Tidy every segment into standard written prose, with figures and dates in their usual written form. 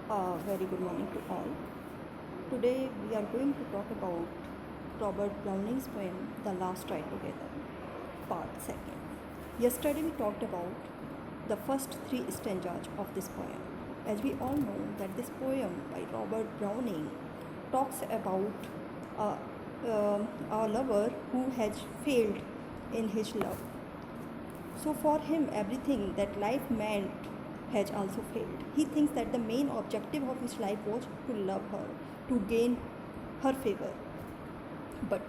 Very good morning to all. Today we are going to talk about Robert Browning's poem The Last Ride Together, part 2nd. Yesterday we talked about the first three stanzas of this poem. As we all know that this poem by Robert Browning talks about a, a lover who has failed in his love. So for him, everything that life meant has also failed. He thinks that the main objective of his life was to love her, to gain her favor. But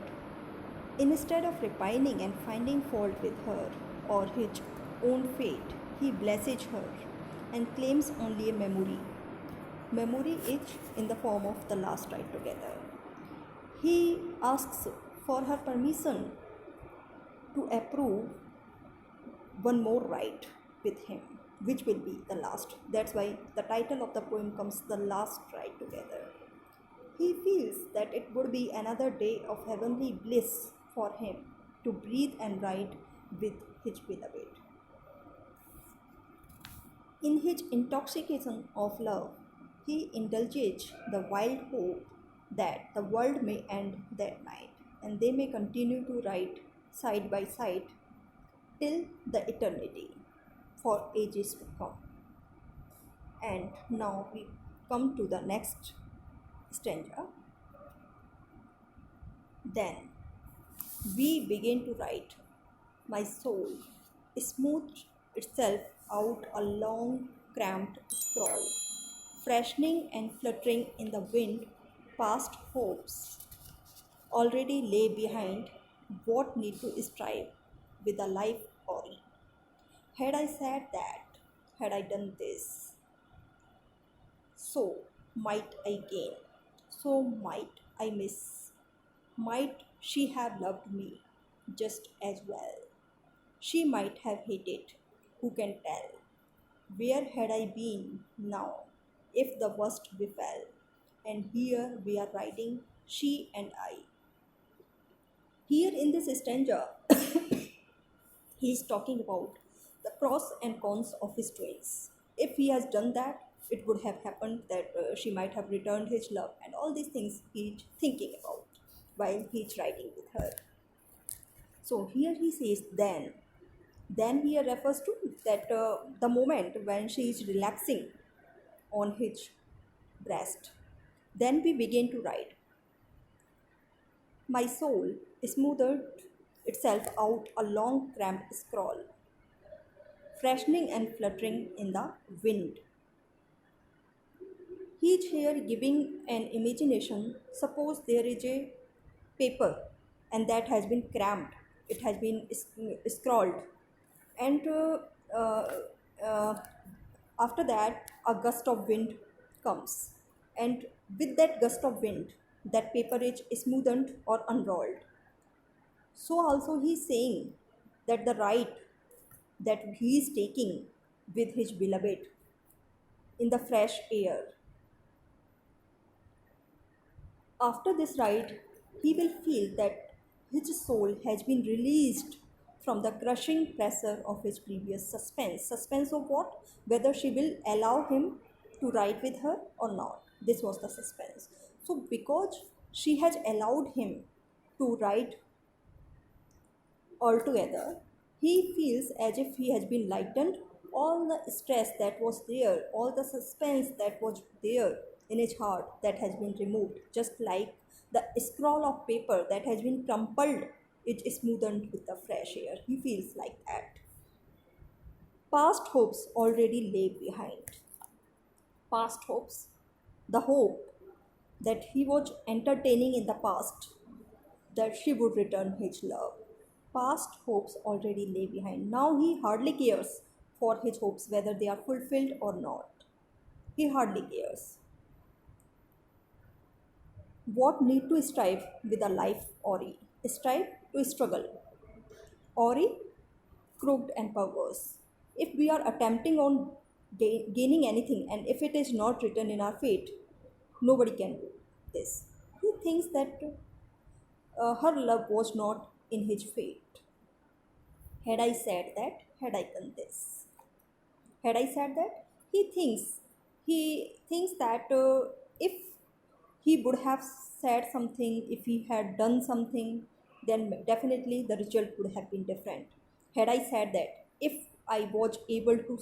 instead of repining and finding fault with her or his own fate, he blesses her and claims only a memory. Memory is in the form of the last ride together. He asks for her permission to approve one more ride with him, which will be the last. That's why the title of the poem comes The Last Ride Together. He feels that it would be another day of heavenly bliss for him to breathe and ride with his beloved. In his intoxication of love, he indulges the wild hope that the world may end that night and they may continue to ride side by side till the eternity for ages to come. And now we come to the next stanza. Then we begin to write. My soul smoothed itself out a long, cramped scroll, freshening and fluttering in the wind. Past hopes already lay behind. What need to strive with a life ori? Had I said that, had I done this, so might I gain, so might I miss. Might she have loved me just as well? She might have hated, who can tell? Where had I been now if the worst befell? And here we are riding, she and I. Here in this stanza, he is talking about the pros and cons of his twins. If he has done that, it would have happened that she might have returned his love and all these things he's thinking about while he's writing with her. So here he says then. Then here refers to that the moment when she is relaxing on his breast. Then we begin to write. My soul smoothed itself out a long cramped scroll, freshening and fluttering in the wind. He is here giving an imagination. Suppose there is a paper and that has been cramped, it has been scrawled, and uh, after that a gust of wind comes, and with that gust of wind, that paper is smoothened or unrolled. So also he is saying that the ride that he is taking with his beloved in the fresh air, after this ride, he will feel that his soul has been released from the crushing pressure of his previous suspense. Suspense of what? Whether she will allow him to ride with her or not. This was the suspense. So, because she has allowed him to ride altogether, he feels as if he has been lightened. All the stress that was there, all the suspense that was there in his heart, that has been removed, just like the scroll of paper that has been crumpled, it is smoothened with the fresh air. He feels like that. Past hopes already lay behind. Past hopes, the hope that he was entertaining in the past, that she would return his love. Past hopes already lay behind. Now he hardly cares for his hopes whether they are fulfilled or not. He hardly cares. What need to strive with a life ori? Strive to struggle. Ori, crooked and perverse. If we are attempting on gaining anything and if it is not written in our fate, nobody can do this. He thinks that her love was not in his fate. Had I said that, had I done this? Had I said that? He thinks He thinks that if he would have said something, if he had done something, then definitely the result would have been different. Had I said that, if I was able to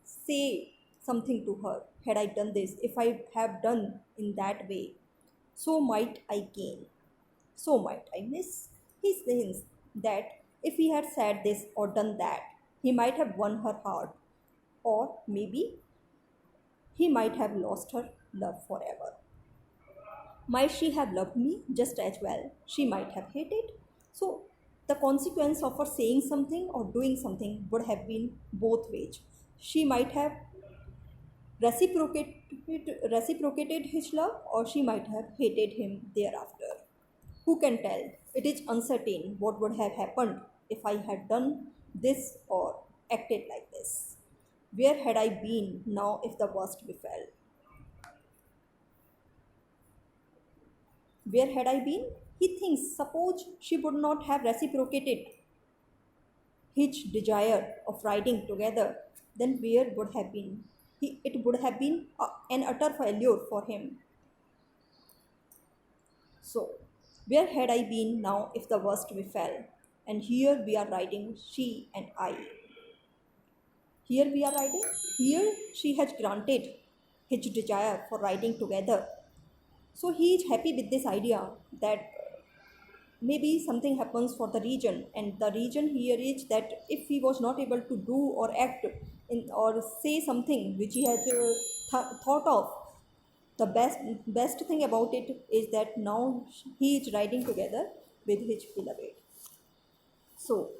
say something to her, had I done this, if I have done in that way, so might I gain, so might I miss. He thinks that if he had said this or done that, he might have won her heart, or maybe he might have lost her love forever. Might she have loved me just as well? She might have hated. So, the consequence of her saying something or doing something would have been both ways. She might have reciprocated his love, or she might have hated him thereafter. Who can tell? It is uncertain what would have happened if I had done this or acted like this. Where had I been now if the worst befell? Where had I been? He thinks, suppose she would not have reciprocated his desire of riding together, then where would have been? It would have been an utter failure for him. So, where had I been now if the worst befell? And here we are riding, she and I. Here we are riding. Here she has granted his desire for riding together. So he is happy with this idea that maybe something happens for the region, and the region here is that if he was not able to do or act in or say something which he has thought of, the best thing about it is that now he is riding together with his beloved. So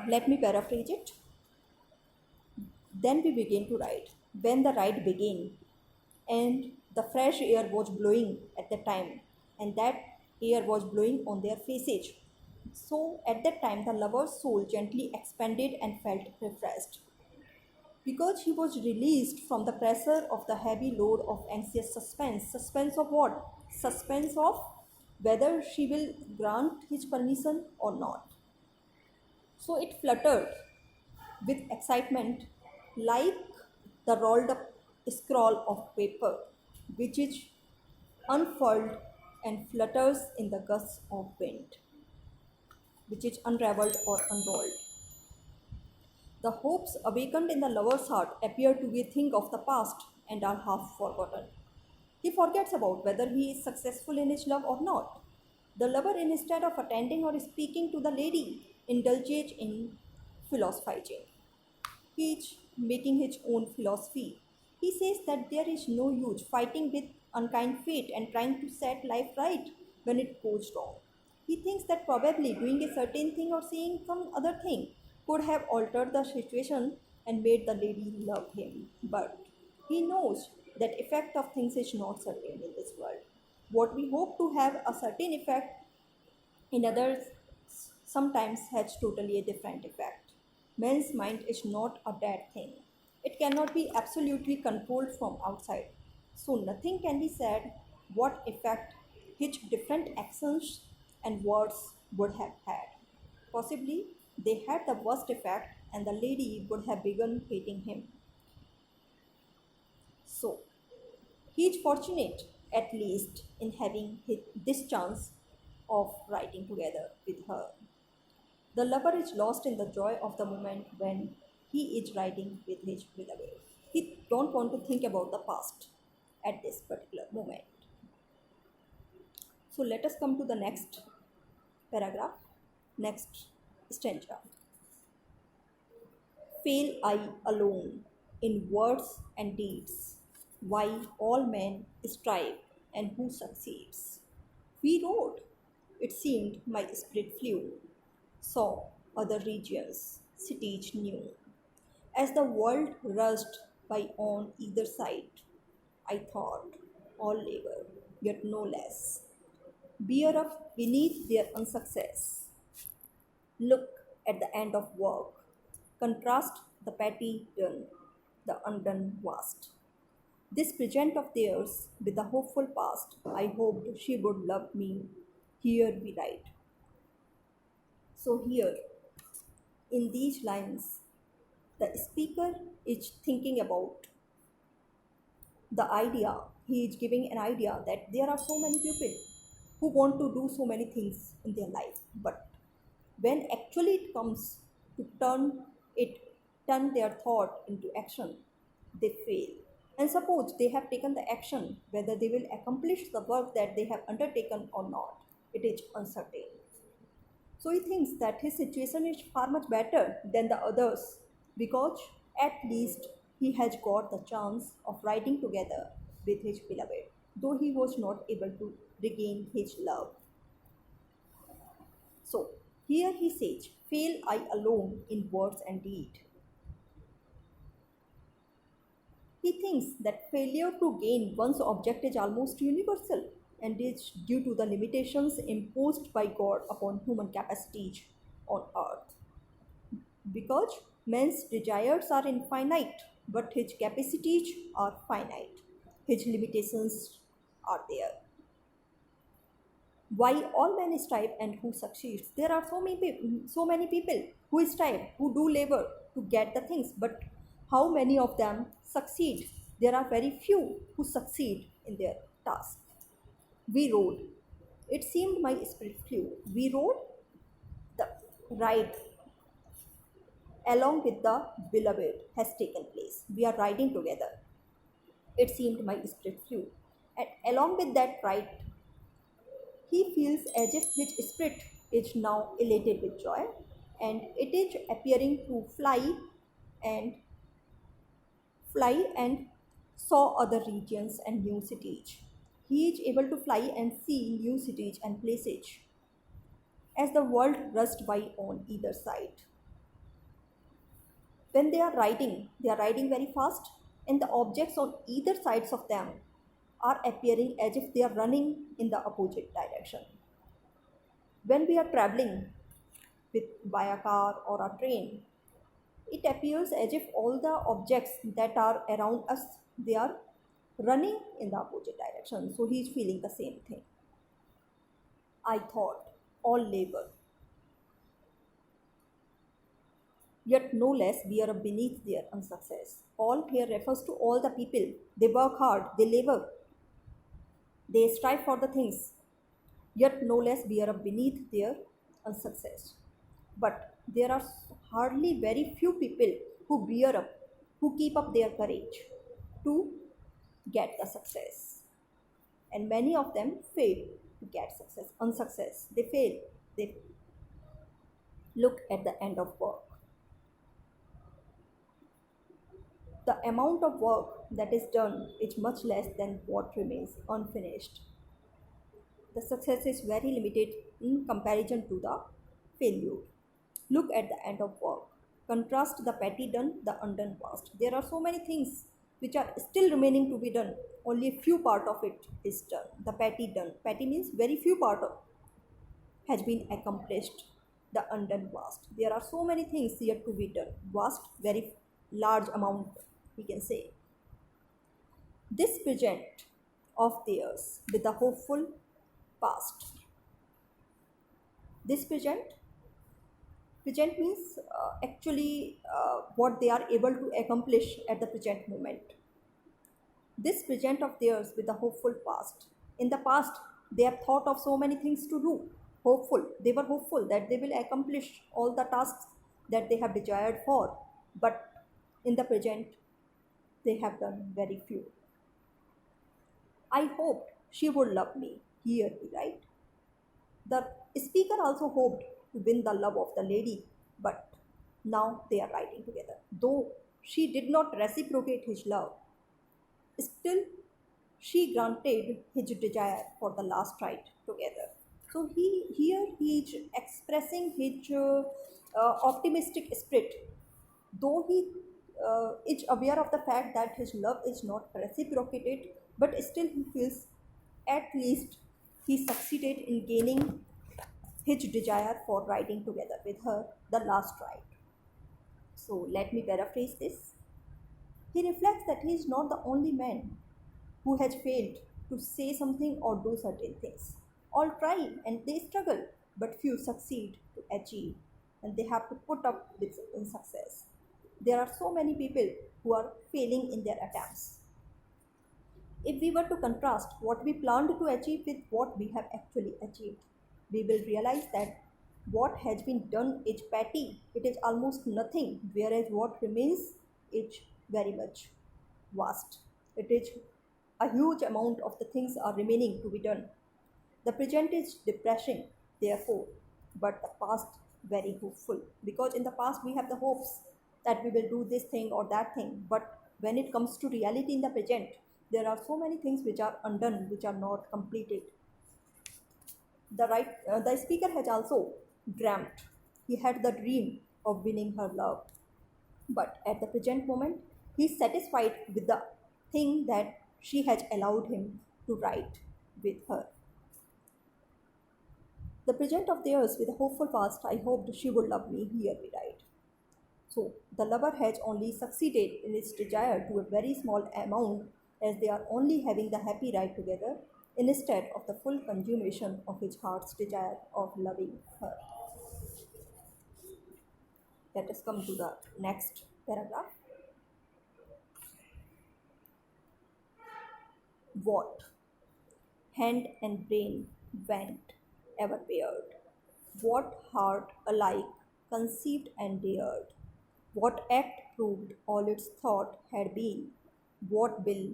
let me paraphrase it. Then we begin to ride. When the ride began, and the fresh air was blowing at the time, and that air was blowing on their faces. So at that time, the lover's soul gently expanded and felt refreshed. Because he was released from the pressure of the heavy load of anxious suspense. Suspense of what? Suspense of whether she will grant his permission or not. So it fluttered with excitement like the rolled up scroll of paper which is unfurled and flutters in the gusts of wind, which is unraveled or unrolled. The hopes awakened in the lover's heart appear to be a thing of the past and are half forgotten. He forgets about whether he is successful in his love or not. The lover, instead of attending or speaking to the lady, indulges in philosophizing. He is making his own philosophy. He says that there is no use fighting with unkind fate and trying to set life right when it goes wrong. He thinks that probably doing a certain thing or saying some other thing could have altered the situation and made the lady love him. But he knows that effect of things is not certain in this world. What we hope to have a certain effect in others sometimes has totally a different effect. Man's mind is not a dead thing. It cannot be absolutely controlled from outside. So nothing can be said what effect his different actions and words would have had. Possibly they had the worst effect and the lady would have begun hating him. So he is fortunate, at least, in having this chance of riding together with her. The lover is lost in the joy of the moment when he is riding with his beloved. He don't want to think about the past at this particular moment. So let us come to the next paragraph, next stanza. Fail I alone in words and deeds, why all men strive and who succeeds? We rode, it seemed my spirit flew, saw other regions, cities new. As the world rushed by on either side, I thought, all labor, yet no less. Bear up beneath their unsuccess. Look at the end of work. Contrast the petty done, the undone vast. This present of theirs with the hopeful past, I hoped she would love me. Here we write. So, here in these lines, the speaker is thinking about The idea, he is giving an idea that there are so many people who want to do so many things in their life, but when actually it comes to it turn their thought into action, they fail. And suppose they have taken the action, whether they will accomplish the work that they have undertaken or not, it is uncertain. So he thinks that his situation is far much better than the others because at least he has got the chance of riding together with his beloved, though he was not able to regain his love. So here he says, fail I alone in words and deed. He thinks that failure to gain one's object is almost universal and is due to the limitations imposed by God upon human capacities on earth. Because man's desires are infinite, but his capacities are finite. His limitations are there. Why all men strive and who succeeds? There are so many people who strive, who do labor to get the things, but how many of them succeed? There are very few who succeed in their task. We rode. It seemed my spirit flew. We rode the ride along with the beloved has taken place. We are riding together. It seemed my spirit flew. And along with that ride, he feels as if his spirit is now elated with joy and it is appearing to and fly and saw other regions and new cities. He is able to fly and see new cities and places as the world rushed by on either side. When they are riding very fast, and the objects on either sides of them are appearing as if they are running in the opposite direction. When we are traveling by a car or a train, it appears as if all the objects that are around us, they are running in the opposite direction. So he is feeling the same thing. I thought all labor, yet no less bear up beneath their unsuccess. All here refers to all the people. They work hard, they labor, they strive for the things, yet no less bear up beneath their unsuccess. But there are hardly very few people who bear up, who keep up their courage to get the success. And many of them fail to get success, unsuccess. They fail. They look at the end of work. The amount of work that is done is much less than what remains unfinished. The success is very limited in comparison to the failure. Look at the end of work. Contrast the petty done, the undone past. There are so many things which are still remaining to be done. Only a few part of it is done. The petty done. Petty means very few part of has been accomplished. The undone past. There are so many things yet to be done. Vast, very large amount, we can say. This present of theirs with a hopeful past. This present means actually what they are able to accomplish at the present moment. This present of theirs with a hopeful past. In the past, they have thought of so many things to do. Hopeful. They were hopeful that they will accomplish all the tasks that they have desired for. But in the present, they have done very few. I hoped she would love me. Here we write. The speaker also hoped to win the love of the lady, but now they are riding together. Though she did not reciprocate his love, still she granted his desire for the last ride together. So he is expressing his optimistic spirit, though he is aware of the fact that his love is not reciprocated, but still he feels at least he succeeded in gaining his desire for riding together with her the last ride. So let me paraphrase this. He reflects that he is not the only man who has failed to say something or do certain things. All try and they struggle, but few succeed to achieve, and they have to put up with success. There are so many people who are failing in their attempts. If we were to contrast what we planned to achieve with what we have actually achieved, we will realize that what has been done is petty, it is almost nothing, whereas what remains is very much vast. It is a huge amount of the things are remaining to be done. The present is depressing, therefore, but the past very hopeful. Because in the past we have the hopes that we will do this thing or that thing, but when it comes to reality in the present, there are so many things which are undone, which are not completed. The speaker has also dreamt. He had the dream of winning her love, but at the present moment, he is satisfied with the thing that she has allowed him to write with her. The present of theirs with a hopeful past, I hoped she would love me, here we write. So the lover has only succeeded in his desire to a very small amount, as they are only having the happy ride together instead of the full consummation of his heart's desire of loving her. Let us come to the next paragraph. What? Hand and brain went ever paired. What heart alike conceived and dared? What act proved all its thought had been? What will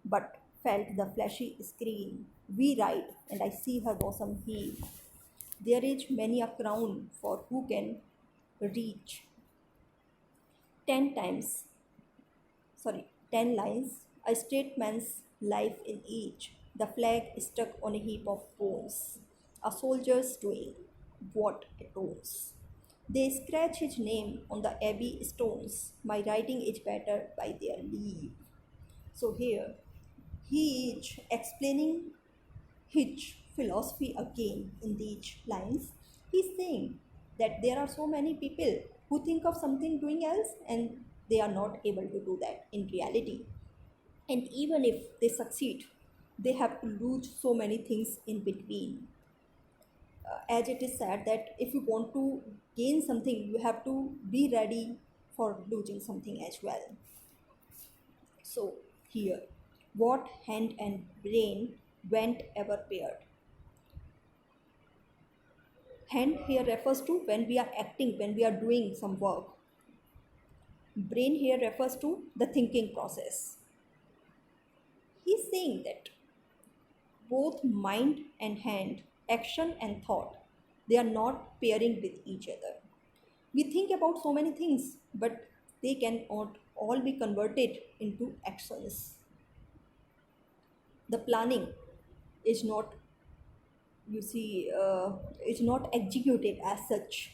but felt the fleshy screen? We ride, and I see her bosom heave. There is many a crown for who can reach 10 times, 10 lines, a statesman's life in each, the flag stuck on a heap of bones, a soldier's doing what atones. They scratch his name on the abbey stones, my writing is better by their leave. So here he is explaining his philosophy again in these lines. He's saying that there are so many people who think of something doing else and they are not able to do that in reality. And even if they succeed, they have to lose so many things in between. As it is said that if you want to gain something, you have to be ready for losing something as well. So here, what hand and brain went ever paired. Hand here refers to when we are acting, when we are doing some work. Brain here refers to the thinking process. He's saying that both mind and hand, action and thought, they are not pairing with each other. We think about so many things, but they cannot all be converted into actions. The planning is not, you see, is not executed as such.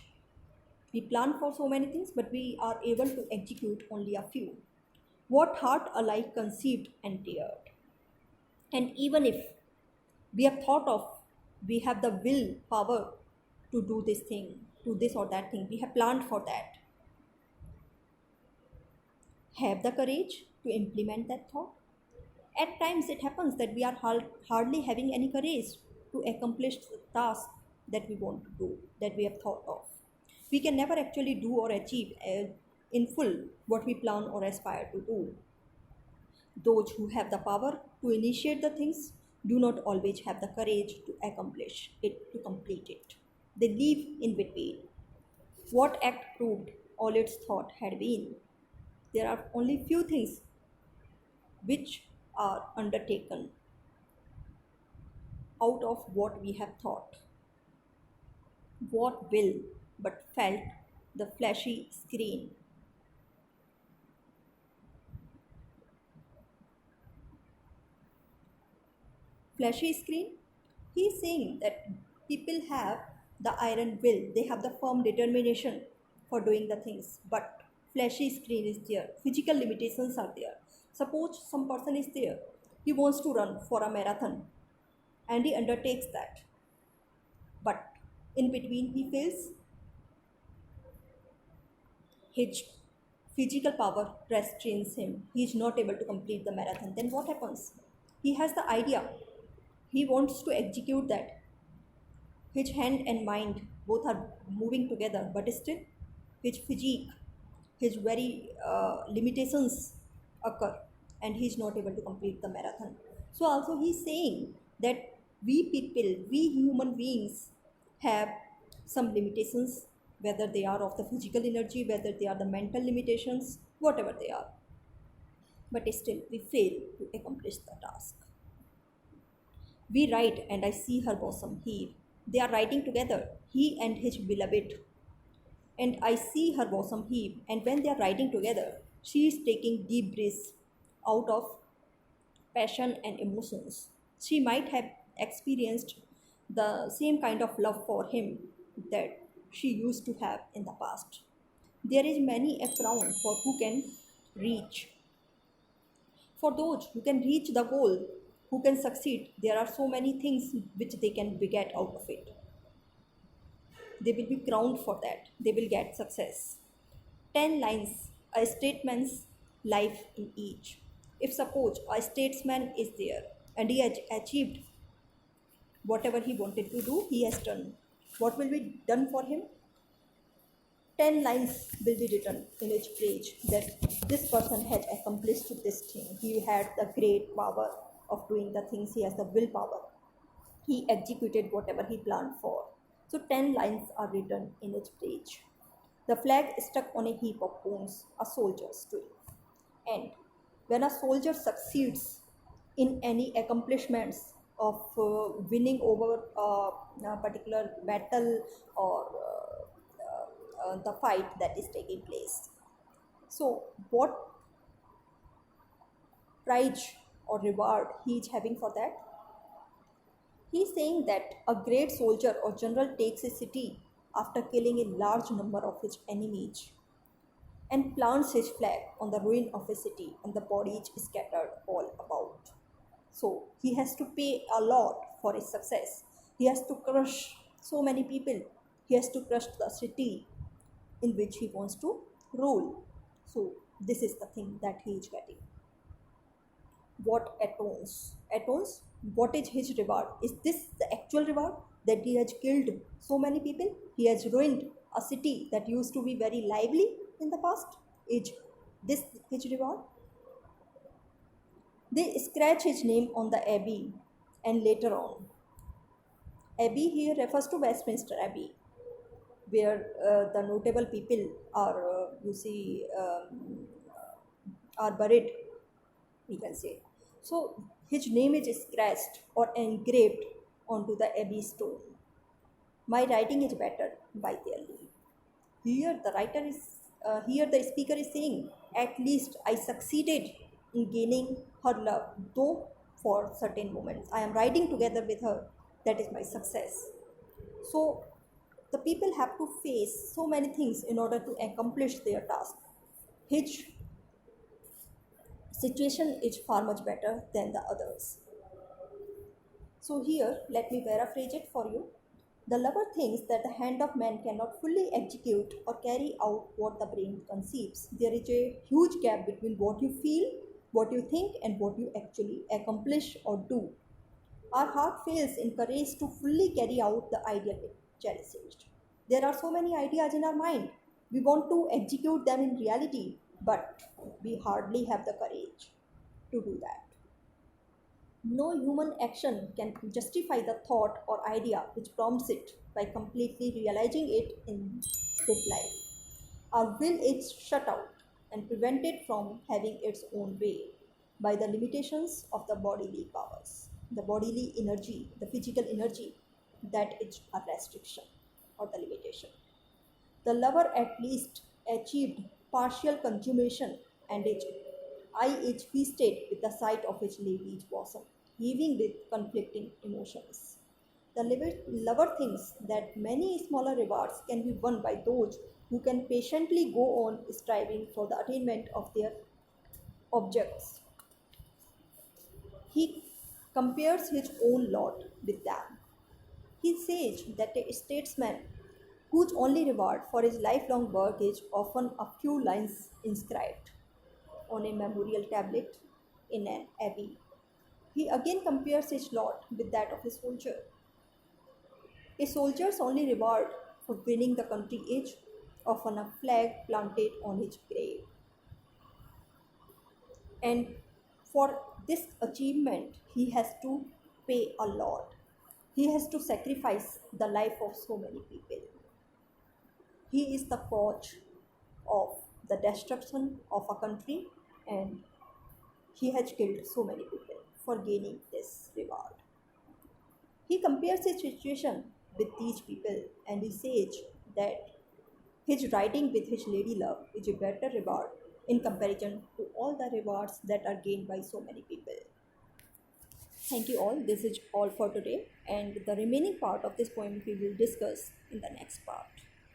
We plan for so many things, but we are able to execute only a few. What heart alike conceived and dared. And even if we have thought of, we have the will power to do this thing, to this or that thing, we have planned for that. Have the courage to implement that thought. At times, it happens that we are hardly having any courage to accomplish the task that we want to do, that we have thought of. We can never actually do or achieve in full what we plan or aspire to do. Those who have the power to initiate the things do not always have the courage to accomplish it, to complete it. They live in between. What act proved all its thought had been? There are only few things which are undertaken out of what we have thought. What will but felt the flashy screen. Flashy screen? He is saying that people have the iron will, they have the firm determination for doing the things, but flashy screen is there, physical limitations are there. Suppose some person is there, he wants to run for a marathon and he undertakes that, but in between he feels his physical power restrains him, he is not able to complete the marathon. Then what happens? He has the idea, he wants to execute that, his hand and mind both are moving together, but still his physique, his very limitations occur. and he's not able to complete the marathon. So also he's saying that we people, we human beings have some limitations, whether they are of the physical energy, whether they are the mental limitations, whatever they are, but still we fail to accomplish the task. We write, and I see her bosom heave. They are writing together, he and his beloved, and I see her bosom heave. And when they are writing together, she is taking deep breaths out of passion and emotions. She might have experienced the same kind of love for him that she used to have in the past. There is many a crown for who can reach. For those who can reach the goal, who can succeed, there are so many things which they can beget out of it. They will be crowned for that. They will get success. 10 lines, a statesman's life in each. If suppose a statesman is there and he has achieved whatever he wanted to do, he has done. What will be done for him? 10 lines will be written in each page that this person had accomplished this thing. He had the great power of doing the things, he has the willpower. He executed whatever he planned for. So 10 lines are written in each page. The flag stuck on a heap of bones, a soldier stood. And when a soldier succeeds in any accomplishments of winning over a particular battle or the fight that is taking place, so what prize or reward he is having for that? He is saying that a great soldier or general takes a city after killing a large number of his enemies and plants his flag on the ruin of a city, and the bodies scattered all about. So he has to pay a lot for his success. He has to crush so many people. He has to crush the city in which he wants to rule. So this is the thing that he is getting. What atones? Atones? What is his reward? Is this the actual reward that he has killed so many people? He has ruined a city that used to be very lively in the past? Is this his reward? They scratch his name on the abbey, and later on. Abbey here refers to Westminster Abbey, where the notable people are, are buried, we can say. So his name is scratched or engraved onto the abbey stone. My writing is better by their leave. Here the speaker is saying, at least I succeeded in gaining her love, though for certain moments. I am riding together with her. That is my success. So the people have to face so many things in order to accomplish their task. His situation is far much better than the others. So here, let me paraphrase it for you. The lover thinks that the hand of man cannot fully execute or carry out what the brain conceives. There is a huge gap between what you feel, what you think, and what you actually accomplish or do. Our heart fails in courage to fully carry out the ideal it cherished. There are so many ideas in our mind. We want to execute them in reality, but we hardly have the courage to do that. No human action can justify the thought or idea which prompts it by completely realizing it in this life. Our will is shut out and prevented from having its own way by the limitations of the bodily powers, the bodily energy, the physical energy, that is a restriction or the limitation. The lover at least achieved partial consummation, and its eye is feasted with the sight of its lady's bosom, heaving with conflicting emotions. The lover thinks that many smaller rewards can be won by those who can patiently go on striving for the attainment of their objects. He compares his own lot with them. He says that a statesman whose only reward for his lifelong work is often a few lines inscribed on a memorial tablet in an abbey. He again compares his lot with that of a soldier. A soldier's only reward for winning the country is often a flag planted on his grave. And For this achievement, he has to pay a lot. He has to sacrifice the life of so many people. He is the cause of the destruction of a country, and he has killed so many people for gaining this reward. He compares his situation with these people and he says that his riding with his lady love is a better reward in comparison to all the rewards that are gained by so many people. Thank you all. This is all for today, and the remaining part of this poem we will discuss in the next part.